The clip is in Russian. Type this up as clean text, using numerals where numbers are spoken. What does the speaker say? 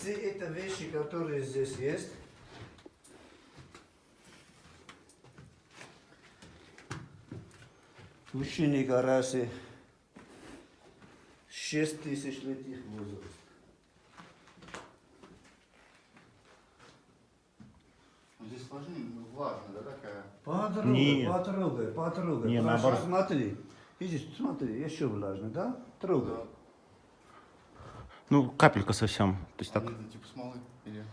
Все это вещи, которые здесь есть, священника расы 6000-летних возраст. Здесь влажно, да, такая? Потрогай, Нет. потрогай, потрогай. Не, Прошу, наоборот. смотри. Иди, смотри, еще влажно, да? Трогай. Да. Ну, капелька совсем. То есть так. Видно, типа смолы или...